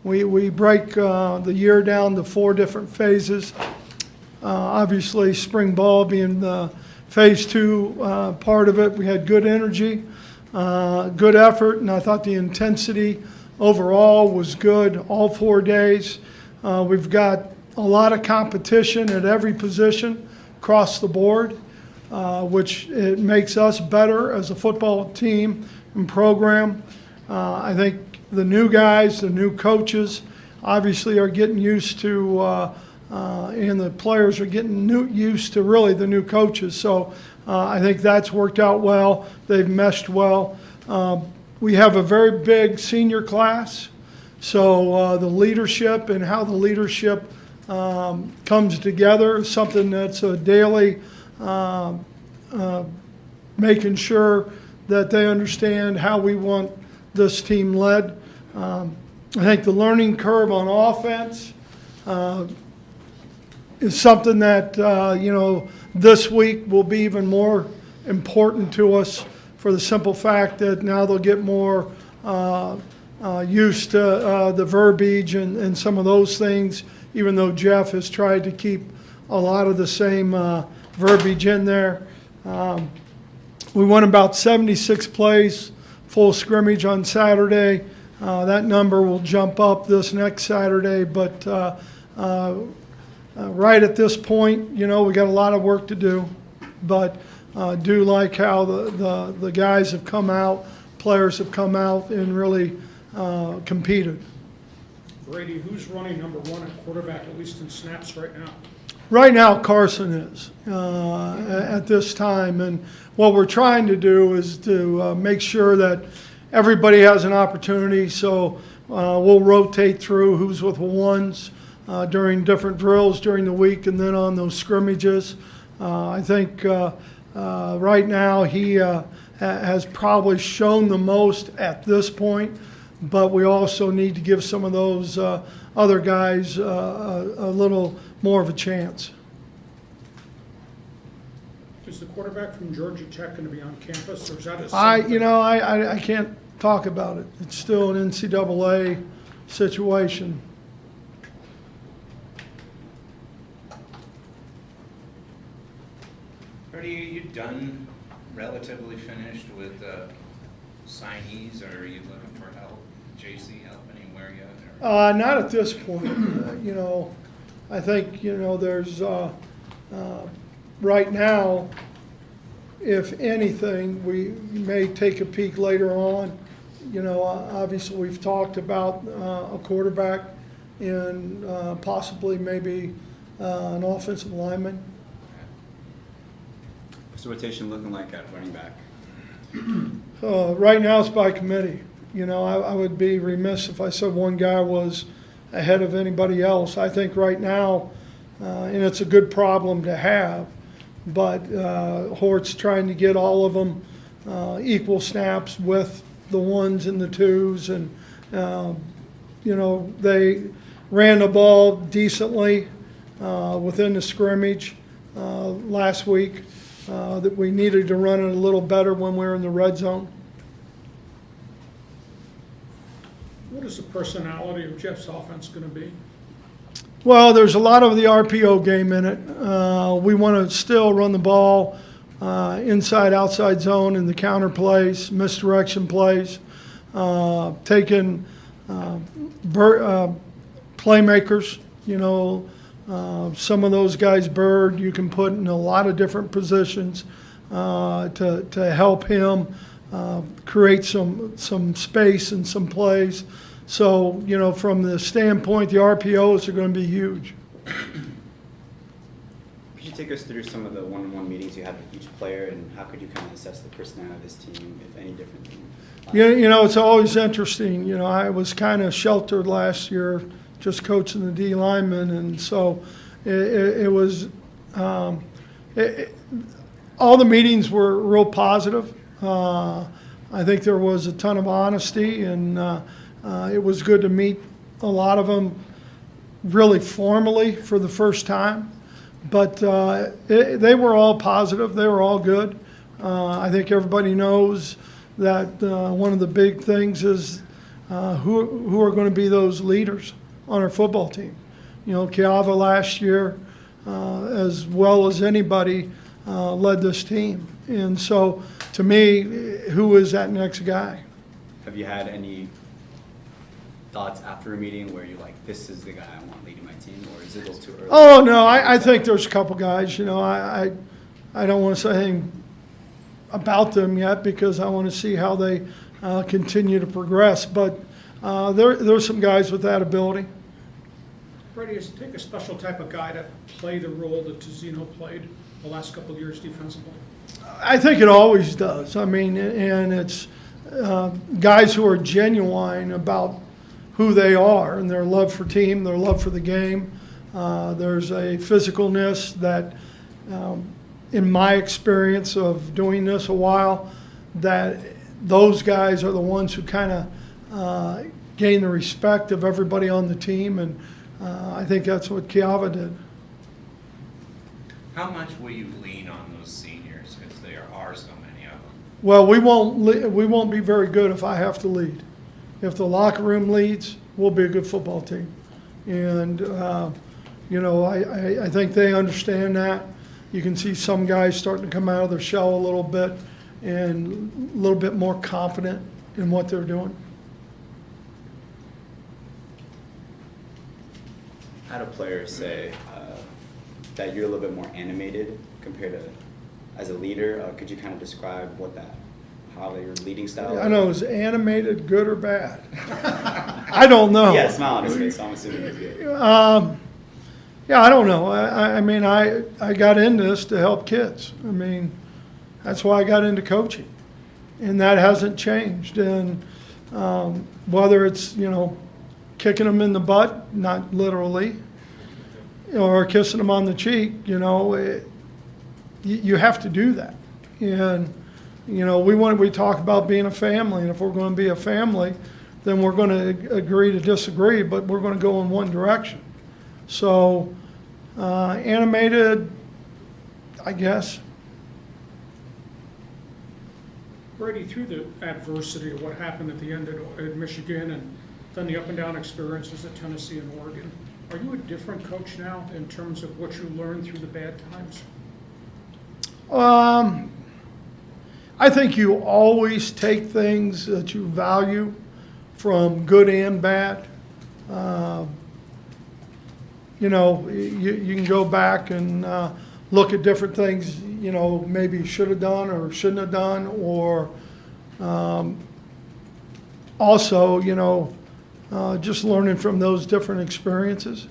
We break the year down to 4 different phases. Obviously, spring ball being the phase 2 part of it. We had good energy, good effort, and I thought the intensity overall was good all 4 days. We've got a lot of competition at every position across the board, which it makes us better as a football team and program. I think the new guys, the new coaches, obviously are getting used to, and the players are getting used to really the new coaches. So I think that's worked out well. They've meshed well. We have a very big senior class, so the leadership and how the leadership comes together is something that's a daily making sure that they understand how we want this team led. I think the learning curve on offense is something that, this week will be even more important to us for the simple fact that now they'll get more used to the verbiage and some of those things, even though Jeff has tried to keep a lot of the same verbiage in there. We won about 76 plays, full scrimmage on Saturday. That number will jump up this next Saturday, but right at this point, we got a lot of work to do, but do like how the guys have come out, players have come out and really competed. Brady, who's running number 1 at quarterback, at least in snaps right now? Right now, Carson is at this time, and what we're trying to do is to make sure that everybody has an opportunity. So we'll rotate through who's with the ones during different drills during the week, and then on those scrimmages. I think right now he has probably shown the most at this point, but we also need to give some of those other guys a little more of a chance. Is the quarterback from Georgia Tech going to be on campus, or is that a I can't talk about it. It's still an NCAA situation. Brady, are you done, relatively finished with signees, or are you looking for help, JC help anywhere yet? Not at this point. I think, there's right now, if anything, we may take a peek later on. Obviously we've talked about a quarterback and possibly maybe an offensive lineman. What's the rotation looking like at running back? Right now it's by committee. I would be remiss if I said one guy was ahead of anybody else. I think right now, and it's a good problem to have, but Hort's trying to get all of them equal snaps with the 1s and the 2s, and they ran the ball decently within the scrimmage last week. That we needed to run it a little better when we were in the red zone. What is the personality of Jeff's offense going to be? Well, there's a lot of the RPO game in it. We want to still run the ball inside, outside zone in the counter plays, misdirection plays, taking playmakers, some of those guys, Bird, you can put in a lot of different positions to help him create some space and some plays. So, from the standpoint, the RPOs are going to be huge. Could you take us through some of the one-on-one meetings you had with each player, and how could you kind of assess the personality of this team, if any different than It's always interesting. I was kind of sheltered last year, just coaching the D linemen, and so it was all the meetings were real positive. I think there was a ton of honesty, and it was good to meet a lot of them really formally for the first time. But they were all positive. They were all good. I think everybody knows that one of the big things is who are going to be those leaders on our football team. You know, Kiava last year, as well as anybody, led this team. And so, to me, who is that next guy? Have you had any thoughts after a meeting where you're like, this is the guy I want leading my team, or is it a little too early? Oh, no, I think there's a couple guys. You know, I don't want to say anything about them yet because I want to see how they continue to progress. But there's some guys with that ability. Brady, does it take a special type of guy to play the role that Sdsu played the last couple of years defensively? I think it always does. I mean, and it's guys who are genuine about who they are and their love for team, their love for the game. There's a physicalness that, in my experience of doing this a while, that those guys are the ones who kind of gain the respect of everybody on the team, and I think that's what Kiava did. How much will you lean on those seniors, because there are so many of them? Well, we won't be very good if I have to lead. If the locker room leads, we'll be a good football team. And, you know, I think they understand that. You can see some guys starting to come out of their shell a little bit and a little bit more confident in what they're doing. How do players say that you're a little bit more animated compared to as a leader? Could you kind of describe how your leading style I know, is animated good or bad? I don't know. Yeah, smile on his face, so I'm assuming it's good. Yeah, I don't know. I mean, I got into this to help kids. I mean, that's why I got into coaching. And that hasn't changed. And whether it's, you know, kicking them in the butt, not literally, or kissing them on the cheek, you know, you have to do that. And, you know, we talk about being a family, and if we're going to be a family, then we're going to agree to disagree, but we're going to go in one direction. So, animated, I guess. Brady, through the adversity of what happened at the end at Michigan and then the up and down experiences at Tennessee and Oregon, are you a different coach now in terms of what you learned through the bad times? I think you always take things that you value from good and bad. You know, you can go back and look at different things, you know, maybe you should have done or shouldn't have done, or also, you know, just learning from those different experiences.